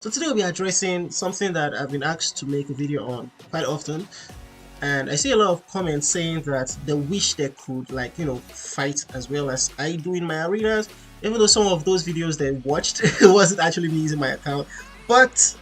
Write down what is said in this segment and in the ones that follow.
So today we'll be addressing something that I've been asked to make a video on quite often, and I see a lot of comments saying that they wish they could, like, fight as well as I do in my arenas, even though some of those videos they watched it wasn't actually me using my account, but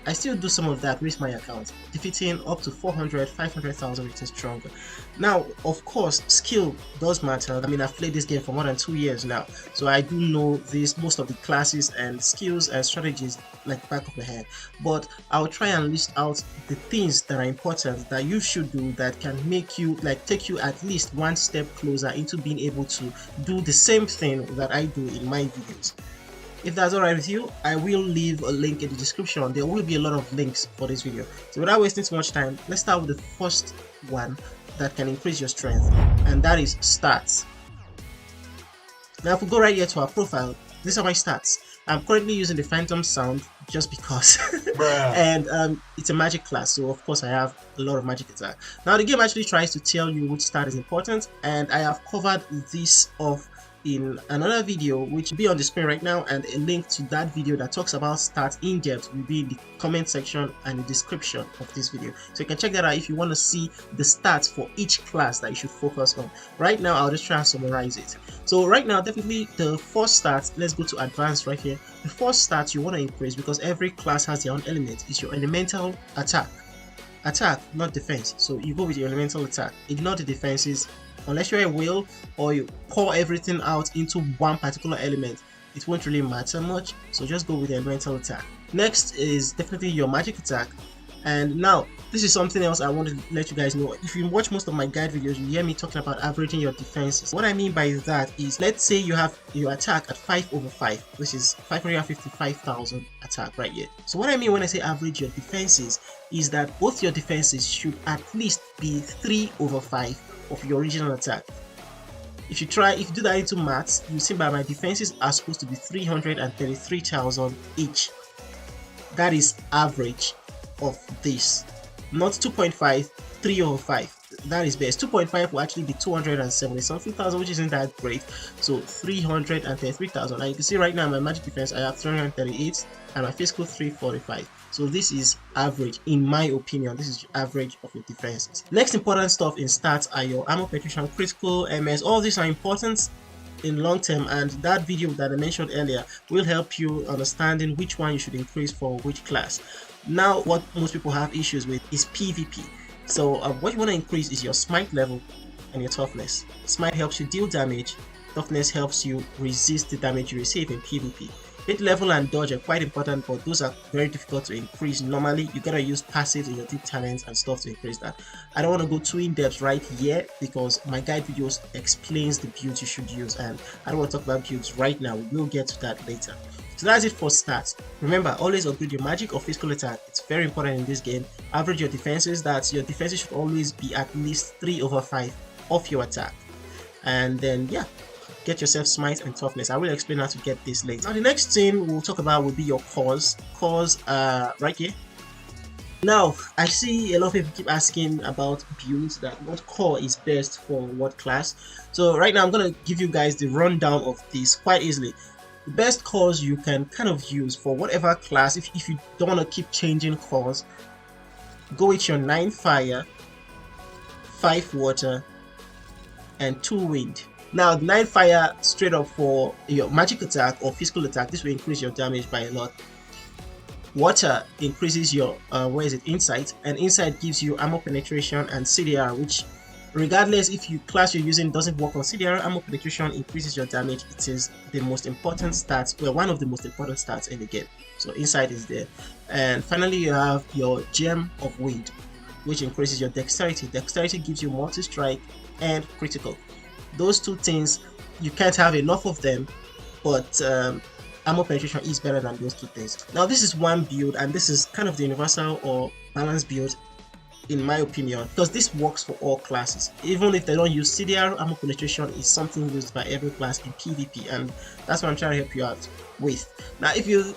I still do some of that with my account, defeating up to 400, 500,000 with stronger. Now, of course, skill does matter. I mean, I've played this game for more than 2 years now, so I do know most of the classes and skills and strategies like back of my head. But I'll try and list out the things that are important that you should do that can make you, like, take you at least one step closer into being able to do the same thing that I do in my videos. If that's alright with you, I will leave a link in the description. There will be a lot of links for this video. So without wasting too much time, let's start with the first one that can increase your strength, and that is stats. Now if we go right here to our profile, these are my stats. I'm currently using the Phantom Sound just because and it's a magic class, so of course I have a lot of magic attack. Now the game actually tries to tell you which stat is important, and I have covered this off in another video which will be on the screen right now, and a link to that video that talks about stats in depth will be in the comment section and the description of this video, so you can check that out if you want to see the stats for each class that you should focus on. Right now I'll just try and summarize it. So right now, definitely the first stats, let's go to advanced right here. The first stats you want to increase, because every class has their own element, is your elemental attack. Attack, not defense. So you go with your elemental attack. Ignore the defenses unless you're a whale or you pour everything out into one particular element. It won't really matter much, so just go with the elemental attack. Next is definitely your magic attack. And now this is something else I want to let you guys know. If you watch most of my guide videos, you hear me talking about averaging your defenses. What I mean by that is, let's say you have your attack at 5/5, which is 555,000 attack right here. So what I mean when I say average your defenses is that both your defenses should at least be 3/5 of your original attack. If you do that into maths, you see that my defenses are supposed to be 333,000 each. That is average of this, not 2.5, 3/5. That is best. 2.5 will actually be 270 something thousand, which isn't that great. So 333,000. And you can see right now my magic defense I have 338 and my physical 345. So this is average, in my opinion. This is average of your defenses. Next important stuff in stats are your armor penetration, critical, MS. All these are important in long term, and that video that I mentioned earlier will help you understanding which one you should increase for which class. Now what most people have issues with is PvP. So what you want to increase is your smite level and your toughness. Smite helps you deal damage, toughness helps you resist the damage you receive in PvP. Hit level and dodge are quite important, but those are very difficult to increase. Normally you gotta use passives in your deep talents and stuff to increase that. I don't want to go too in depth right here because my guide videos explains the builds you should use, and I don't want to talk about builds right now. We'll get to that later. So that's it for stats. Remember, always upgrade your magic or physical attack. It's very important in this game. Average your defenses. That's your defenses should always be at least 3/5 of your attack. And then yeah, get yourself smite and toughness. I will explain how to get this later. Now the next thing we'll talk about will be your cores. Cores right here. Now I see a lot of people keep asking about builds, that what core is best for what class. So right now I'm gonna give you guys the rundown of this quite easily. The best cores you can kind of use for whatever class. If you don't want to keep changing cores, go with your 9 fire, 5 water, and 2 wind. Now 9 fire straight up for your magic attack or physical attack. This will increase your damage by a lot. Water increases your insight, and insight gives you armor penetration and CDR, which regardless if you class you're using doesn't work on CDR, armor penetration increases your damage. It is the most important stats, well, one of the most important stats in the game. So insight is there. And finally you have your gem of wind, which increases your dexterity. Dexterity gives you multi-strike and critical. Those two things, you can't have enough of them, but armor penetration is better than those two things. Now this is one build, and this is kind of the universal or balanced build in my opinion, because this works for all classes. Even if they don't use CDR, armor penetration is something used by every class in PvP, and that's what I'm trying to help you out with. Now if you're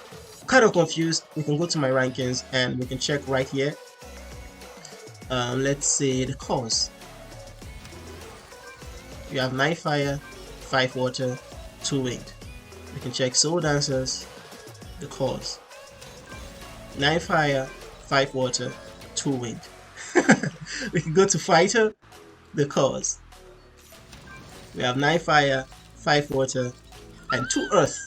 kind of confused, we can go to my rankings and we can check right here. Let's say the cores. You have 9 fire, 5 water, 2 wind. We can check soul dancers, the cores. 9 fire, 5 water, 2 wind. We can go to fighter, the cause. We have 9 fire, 5 water, and 2 earth.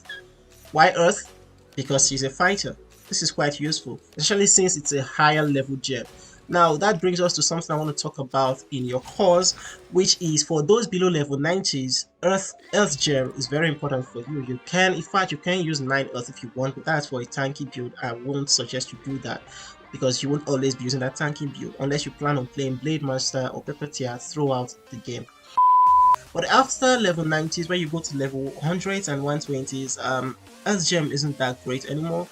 Why earth? Because she's a fighter. This is quite useful, especially since it's a higher level gem. Now that brings us to something I want to talk about in your cause, which is for those below level 90s, earth gem is very important for you. You can, in fact, you can use 9 earth if you want, but that's for a tanky build. I won't suggest you do that because you won't always be using that tanking build unless you plan on playing Blade Master or Pepper throughout the game. But after level 90s, where you go to level 100s and 120s, Earth Gem isn't that great anymore.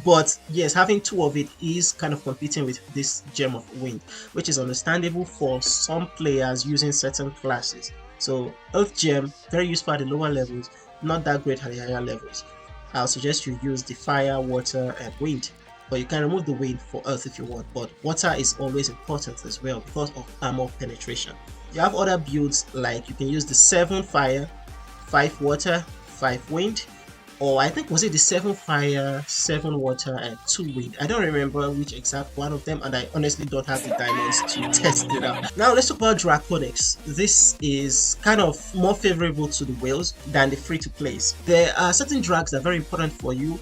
But yes, having 2 of it is kind of competing with this Gem of Wind, which is understandable for some players using certain classes. So Earth Gem, very useful at the lower levels, not that great at the higher levels. I'll suggest you use the Fire, Water, and Wind. But you can remove the wind for earth if you want, but water is always important as well because of armor penetration. You have other builds like you can use the 7 fire, 5 water, 5 wind, or I think was it the 7 fire, 7 water, and 2 wind. I don't remember which exact one of them, and I honestly don't have the diamonds to test it out. Now let's talk about Draconics. This is kind of more favorable to the whales than the free-to-plays. There are certain drags that are very important for you,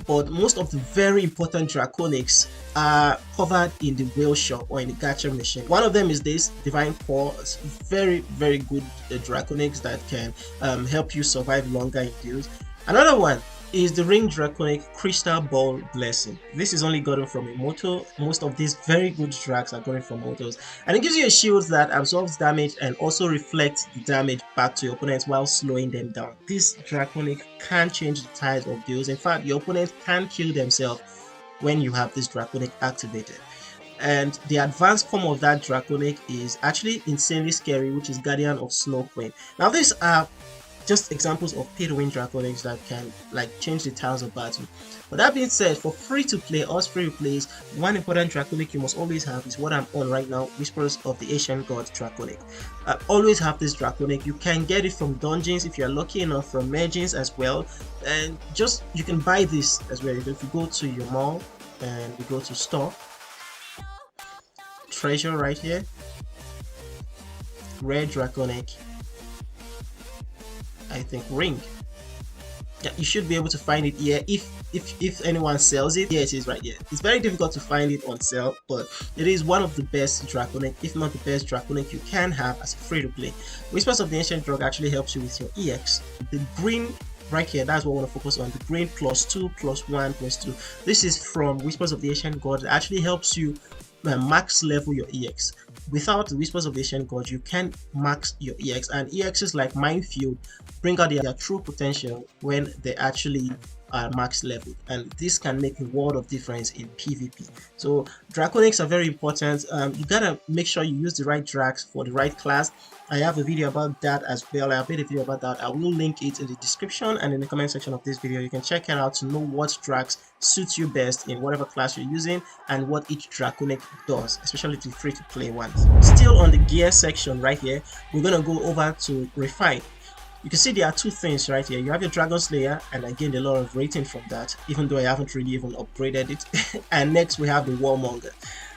but most of the very important Draconics are covered in the whale shop or in the gacha machine. One of them is this Divine Core. It's very good Draconics that can help you survive longer in builds. Another one is the Ring Draconic Crystal Ball Blessing. This is only gotten from a motto. Most of these very good drags are gotten from mottos, and it gives you a shield that absorbs damage and also reflects the damage back to your opponents while slowing them down. This Draconic can change the tide of deals. In fact, your opponents can kill themselves when you have this Draconic activated. And the advanced form of that Draconic is actually insanely scary, which is Guardian of Snow Queen. Now these are just examples of pay-to-win Draconics that can change the tiles of battle. But that being said, for free-to-play, free-to-plays, one important Draconic you must always have is what I'm on right now, Whispers of the Ancient Gods Draconic. Always have this Draconic. You can get it from dungeons if you're lucky enough, from mergings as well, and just you can buy this as well. If you go to your mall and you go to store, treasure right here, rare Draconic, I think ring. Yeah, you should be able to find it here if anyone sells it. Here it is right here. It's very difficult to find it on sale, but it is one of the best Draconic, if not the best Draconic you can have as a free-to-play. Whispers of the Ancient Drug actually helps you with your EX. The green right here, that's what we want to focus on. The green +2, +1, +2. This is from Whispers of the Ancient God. It actually helps you max level your EX. Without the Whispers of the Ancient God, you can max your EX, and EXs like Minefield bring out their true potential when they actually are max level, and this can make a world of difference in PvP. So Draconics are very important. You gotta make sure you use the right drags for the right class. I have a video about that as well. I have made a video about that. I will link it in the description and in the comment section of this video. You can check it out to know what drags suits you best in whatever class you're using and what each Draconic does, especially the free-to-play ones. Still on the gear section right here, we're gonna go over to Refine. You can see there are 2 things right here. You have your Dragon Slayer, and I gained a lot of rating from that, even though I haven't really even upgraded it. And next we have the Warmonger.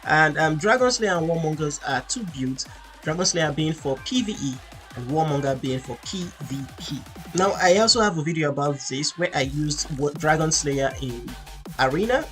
And Dragon Slayer and Warmongers are 2 builds, Dragon Slayer being for PvE and Warmonger being for PvP. Now I also have a video about this where I used Dragon Slayer in Arena.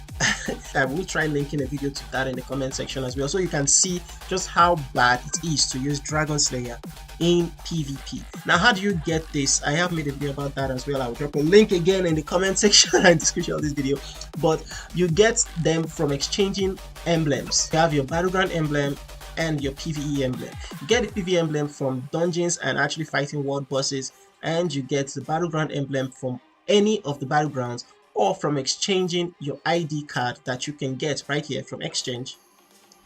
I will try linking a video to that in the comment section as well, so you can see just how bad it is to use Dragon Slayer in PvP. Now how do you get this? I have made a video about that as well. I will drop a link again in the comment section and description of this video. But you get them from exchanging emblems. You have your Battleground emblem and your PvE emblem. You get the PvE emblem from dungeons and actually fighting world bosses, and you get the Battleground emblem from any of the battlegrounds, or from exchanging your ID card that you can get right here from exchange,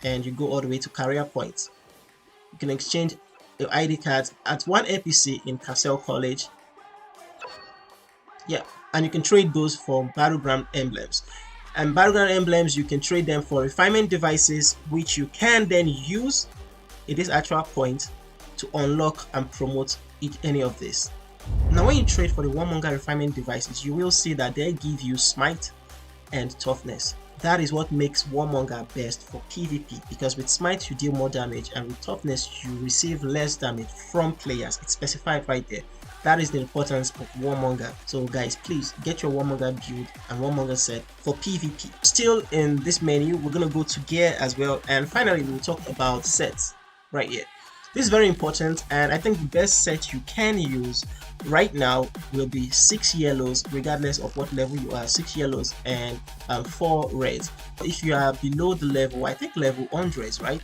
and you go all the way to career points. You can exchange your ID cards at one NPC in Castle College. Yeah, and you can trade those for Battleground emblems. And Battleground emblems, you can trade them for refinement devices, which you can then use at this actual point to unlock and promote any of this. Now when you trade for the Warmonger refinement devices, you will see that they give you smite, and toughness. That is what makes Warmonger best for PvP, because with Smite you deal more damage and with toughness you receive less damage from players. It's specified right there. That is the importance of Warmonger. So guys, please get your Warmonger build and Warmonger set for PvP. Still in this menu, we're going to go to gear as well, and finally we'll talk about sets right here. This is very important, and I think the best set you can use right now will be 6 yellows, regardless of what level you are. 6 yellows and 4 reds. If you are below the level, I think level 100s, right?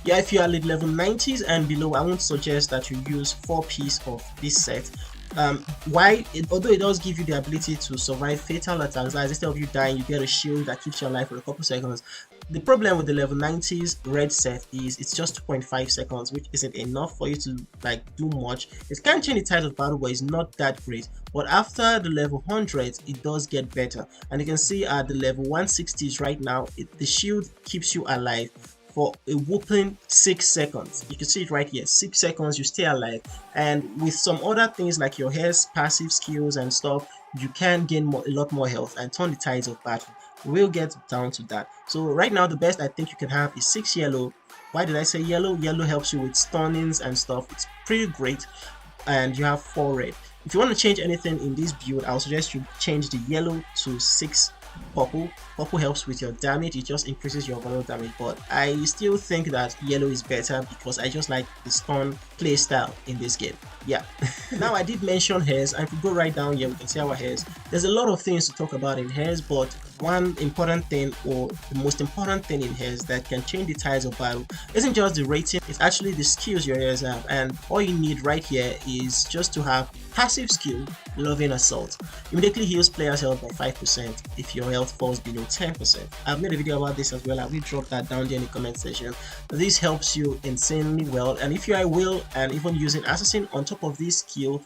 Yeah, if you are level 90s and below, I won't suggest that you use 4 piece of this set. Although it does give you the ability to survive fatal attacks, like instead of you dying, you get a shield that keeps you alive for a couple seconds. The problem with the level 90s red set is it's just 2.5 seconds, which isn't enough for you to like do much. It can change the tide of battle, but it's not that great. But after the level 100s, it does get better, and you can see at the level 160s right now, the shield keeps you alive for a whopping 6 seconds. You can see it right here, 6 seconds you stay alive. And with some other things like your Heirs passive skills and stuff, you can gain a lot more health and turn the tides of battle. We'll get down to that. So right now the best I think you can have is 6 yellow. Why did I say yellow? Yellow helps you with stunnings and stuff. It's pretty great. And you have 4 red. If you want to change anything in this build, I'll suggest you change the yellow to 6 purple. Purple helps with your damage, it just increases your overall damage, but I still think that yellow is better because I just like the stun play style in this game. Yeah. Now I did mention Heirs, and if we go right down here we can see our Heirs. There's a lot of things to talk about in Heirs, but one important thing, or the most important thing in Heirs that can change the tides of battle, isn't just the rating, it's actually the skills your Heirs have. And all you need right here is just to have passive skill Loving Assault. Immediately heals players' health by 5% if your health falls below 10%. I've made a video about this as well. I will drop that down there in the comment section. This helps you insanely well, and if you are will and even using Assassin on top of this skill,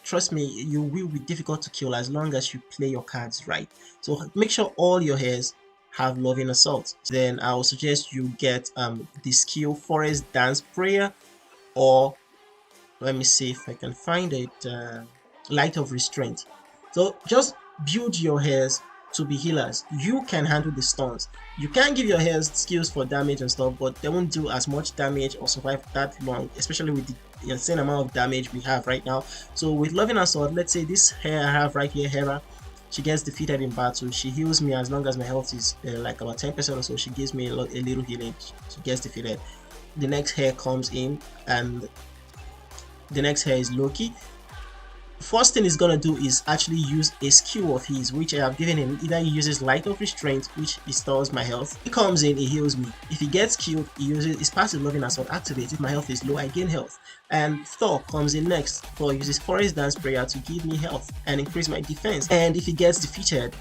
trust me, you will be difficult to kill as long as you play your cards right. So make sure all your Heirs have Loving Assault. Then I will suggest you get the skill Forest Dance Prayer, or let me see if I can find it, Light of Restraint. So just build your Heirs to be healers. You can handle the stuns. You can give your Heirs skills for damage and stuff, but they won't do as much damage or survive that long, especially with the insane amount of damage we have right now. So with Loving Assault, let's say this Heir I have right here, Hera, she gets defeated in battle. She heals me as long as my health is like about 10% or so. She gives me a little healing. She gets defeated. The next Heir comes in, and the next Heir is Loki. First thing he's gonna do is actually use a skill of his, which I have given him. Either he uses Light of Restraint, which restores my health. He comes in, he heals me. If he gets killed, he uses his passive Loving Assault activates. If my health is low, I gain health. And Thor comes in next. Thor uses Forest Dance Prayer to give me health and increase my defense. And if he gets defeated,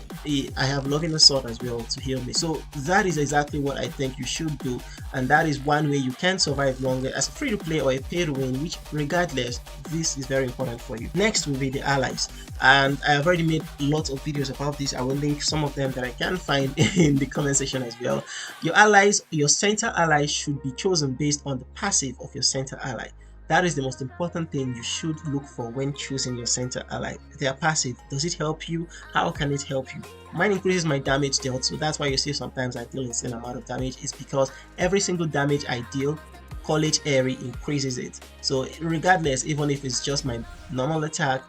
I have Loving Assault as well to heal me. So that is exactly what I think you should do, and that is one way you can survive longer as a free to play or a pay to win, which regardless, this is very important for you. Next will be the allies, and I have already made lots of videos about this. I will link some of them that I can find in the comment section as well. Your allies, your center allies should be chosen based on the passive of your center ally. That is the most important thing you should look for when choosing your center ally. They are passive. Does it help you? How can it help you? Mine increases my damage dealt, so that's why you see sometimes I deal insane amount of damage. It's because every single damage I deal, College Airy increases it. So regardless, even if it's just my normal attack,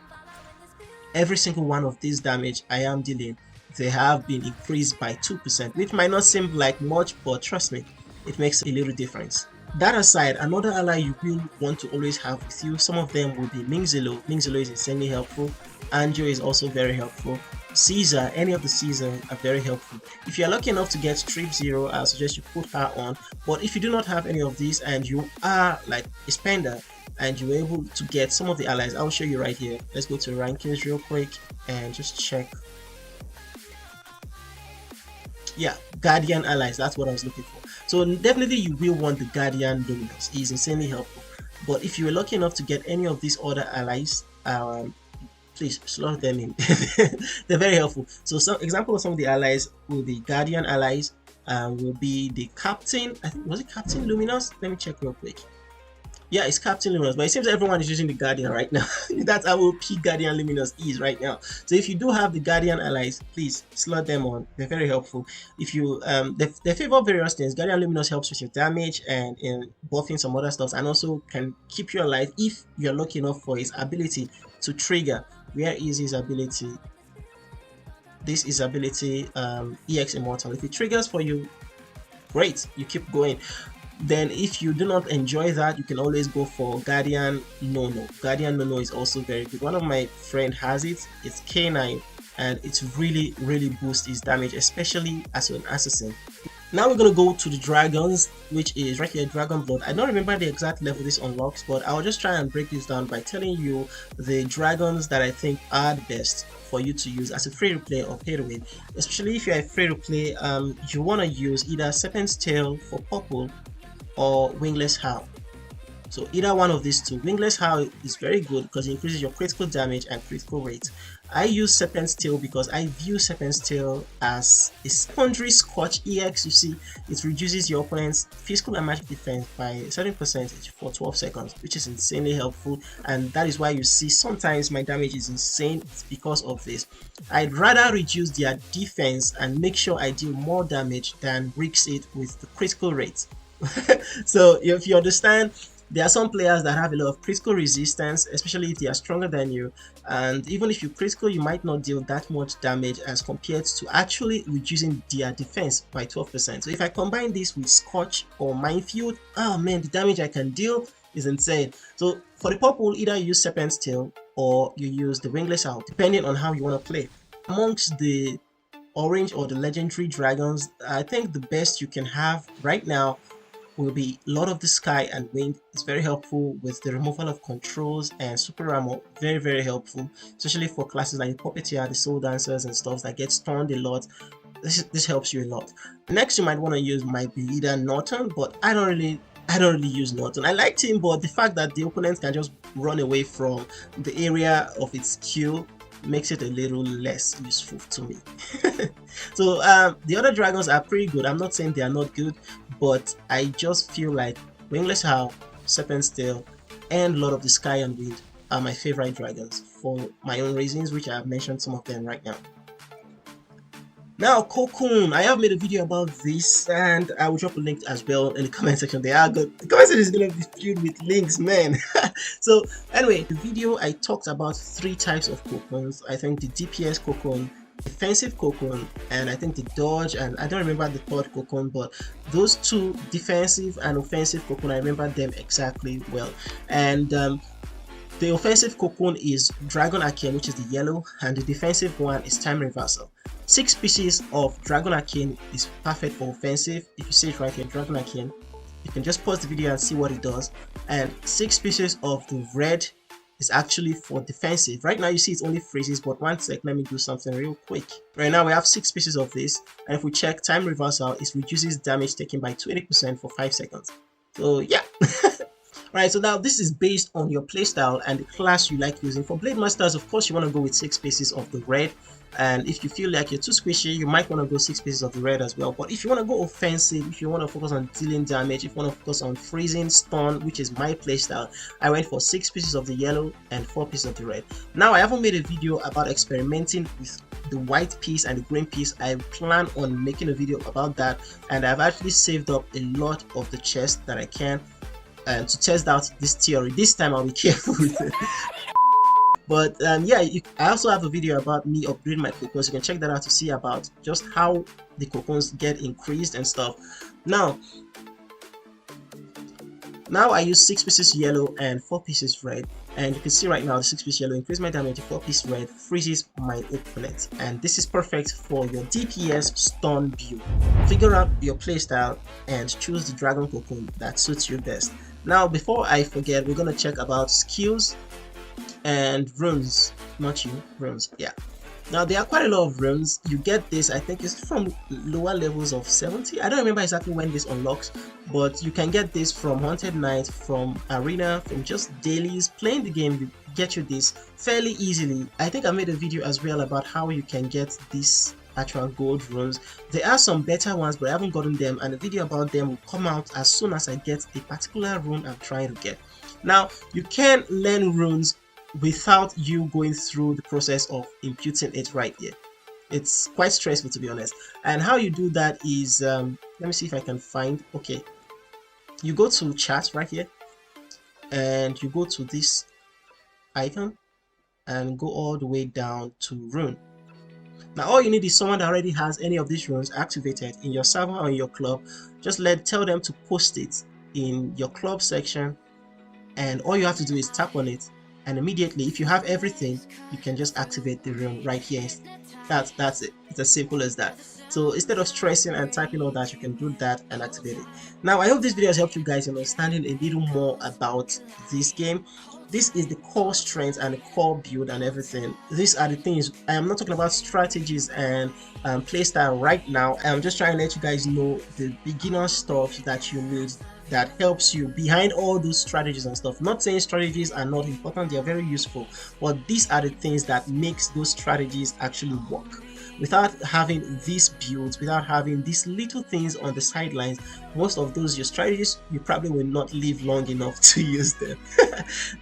every single one of these damage I am dealing, they have been increased by 2%, which might not seem like much, but trust me, it makes a little difference. That aside, another ally you will want to always have with you, some of them will be Mingzelo. Mingzelo is insanely helpful. Anjo is also very helpful. Caesar, any of the Caesar are very helpful. If you are lucky enough to get Strip Zero, I suggest you put her on. But if you do not have any of these and you are like a spender and you're able to get some of the allies, I'll show you right here. Let's go to rankings real quick and just check. Yeah, Guardian allies, that's what I was looking for. So definitely you will want the Guardian Luminous. He's insanely helpful. But if you were lucky enough to get any of these other allies, please slot them in. They're very helpful. So some example of some of the allies will be Guardian allies, will be the Captain, I think, was it Captain Luminous? Let me check real quick. Yeah, it's Captain Luminous, but it seems everyone is using the Guardian right now. That's how OP Guardian Luminous is right now. So if you do have the Guardian allies, please slot them on. They're very helpful. If you they favor various things. Guardian Luminous helps with your damage and in buffing some other stuff, and also can keep you alive if you're lucky enough for his ability to trigger. Where is his ability? This is ability EX Immortal. If it triggers for you, great, you keep going. Then if you do not enjoy that, you can always go for Guardian No. Guardian No is also very good. One of my friend has it. It's K9 and it's really boosts his damage, especially as an assassin. Now we're gonna go to the dragons, which is right here, Dragonblood. I don't remember the exact level this unlocks, but I'll just try and break this down by telling you the dragons that I think are the best for you to use as a free to play or pay to win. Especially if you're a free to play, you want to use either Serpent's Tail for purple or Wingless Howl. So either one of these two. Wingless Howl is very good because it increases your critical damage and critical rate. I use Serpent's Tail because I view Serpent's Tail as a secondary Scorch EX. You see, it reduces your opponent's physical and magic defense by a certain percentage for 12 seconds, which is insanely helpful, and that is why you see sometimes my damage is insane. It's because of this. I'd rather reduce their defense and make sure I deal more damage than risk it with the critical rate. So if you understand, there are some players that have a lot of critical resistance, especially if they are stronger than you, and even if you critical, you might not deal that much damage as compared to actually reducing their defense by 12%. So if I combine this with Scorch or Minefield, oh man, the damage I can deal is insane. So for the purple, either you use Serpent's Tail or you use the Wingless Owl, depending on how you want to play. Amongst the orange or the legendary dragons, I think the best you can have right now will be Lord of the Sky and Wind. It's very helpful with the removal of controls and super armor. Very helpful, especially for classes like the Puppeteer, the Soul Dancers and stuff that get stunned a lot. This helps you a lot. Next you might want to use might be either Norton, but I don't really use Norton. I liked him, but the fact that the opponent can just run away from the area of its Q makes it a little less useful to me. So the other dragons are pretty good. I'm not saying they are not good, but I just feel like Wingless Howl, Serpent's Tail, and Lord of the Sky and Wind are my favorite dragons for my own reasons, which I have mentioned some of them right now. Now, Cocoon, I have made a video about this and I will drop a link as well in the comment section. They are good. The comment section is going to be filled with links, man. So anyway, the video I talked about 3 types of Cocoons. I think the DPS Cocoon, defensive Cocoon, and I think the dodge, and I don't remember the third Cocoon, but those 2 defensive and offensive Cocoon, I remember them exactly well. And the offensive Cocoon is Dragon Arcane, which is the yellow, and the defensive one is Time Reversal. 6 pieces of Dragon Arcane is perfect for offensive. If you see it right here, Dragon Arcane, you can just pause the video and see what it does. And 6 pieces of the red is actually for defensive. Right now you see it's only freezes, but one sec, let me do something real quick. Right now we have 6 pieces of this, and if we check Time Reversal, it reduces damage taken by 20% for 5 seconds. So yeah. Right, so now this is based on your playstyle and the class you like using. For Blade Masters, of course, you want to go with 6 pieces of the red, and if you feel like you're too squishy, you might want to go 6 pieces of the red as well. But if you want to go offensive, if you want to focus on dealing damage, if you want to focus on freezing, stun, which is my playstyle, I went for 6 pieces of the yellow and 4 pieces of the red. Now, I haven't made a video about experimenting with the white piece and the green piece. I plan on making a video about that, and I've actually saved up a lot of the chest that I can to test out this theory. This time I'll be careful with it. But yeah, I also have a video about me upgrading my cocoons. You can check that out to see about just how the cocoons get increased and stuff. Now I use 6 pieces yellow and 4 pieces red, and you can see right now the 6 piece yellow increase my damage, 4 piece red freezes my opponent, and this is perfect for your DPS stun build. Figure out your playstyle and choose the dragon cocoon that suits you best. Now, before I forget, we're gonna check about skills and runes. Not you, runes. Yeah. Now there are quite a lot of runes. You get this, I think it's from lower levels of 70. I don't remember exactly when this unlocks, but you can get this from Haunted Night, from Arena, from just dailies. Playing the game, you get you this fairly easily. I think I made a video as well about how you can get this actual gold runes. There are some better ones, but I haven't gotten them, and a video about them will come out as soon as I get a particular rune I'm trying to get. Now, you can learn runes without you going through the process of imputing it right here. It's quite stressful, to be honest. And how you do that is, let me see if I can find, okay, you go to chat right here, and you go to this icon and go all the way down to rune. Now all you need is someone that already has any of these runes activated in your server or in your club. Just tell them to post it in your club section, and all you have to do is tap on it, and immediately, if you have everything, you can just activate the rune right here. That's it. It's as simple as that. So instead of stressing and typing all that, you can do that and activate it. Now I hope this video has helped you guys in understanding a little more about this game. This is the core strength and the core build and everything. These are the things. I am not talking about strategies and playstyle right now. I'm just trying to let you guys know the beginner stuff that you need, that helps you behind all those strategies and stuff. Not saying strategies are not important, they are very useful, but these are the things that makes those strategies actually work. Without having these builds, without having these little things on the sidelines, most of those your strategies, you probably will not live long enough to use them.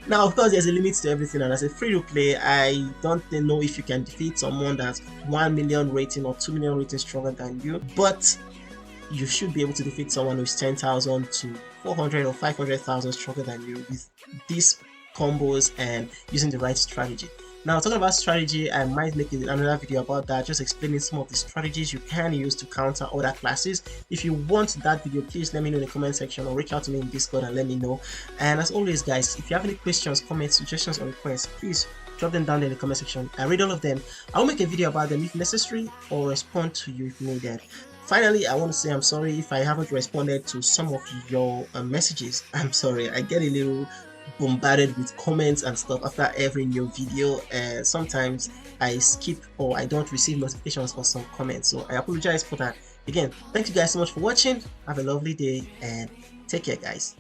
Now of course there's a limit to everything, and as a free to play, I don't know if you can defeat someone that's 1 million rating or 2 million rating stronger than you, but you should be able to defeat someone who's 10,000 to 400 or 500,000 stronger than you with these combos and using the right strategy. Now talking about strategy, I might make another video about that, just explaining some of the strategies you can use to counter other classes. If you want that video, please let me know in the comment section or reach out to me in Discord and let me know. And as always guys, if you have any questions, comments, suggestions or requests, please drop them down there in the comment section. I read all of them. I'll make a video about them if necessary, or respond to you if needed. Finally, I want to say I'm sorry if I haven't responded to some of your messages. I'm sorry, I get a little bombarded with comments and stuff after every new video, and sometimes I skip or I don't receive notifications for some comments, so I apologize for that. Again, thank you guys so much for watching. Have a lovely day and take care guys.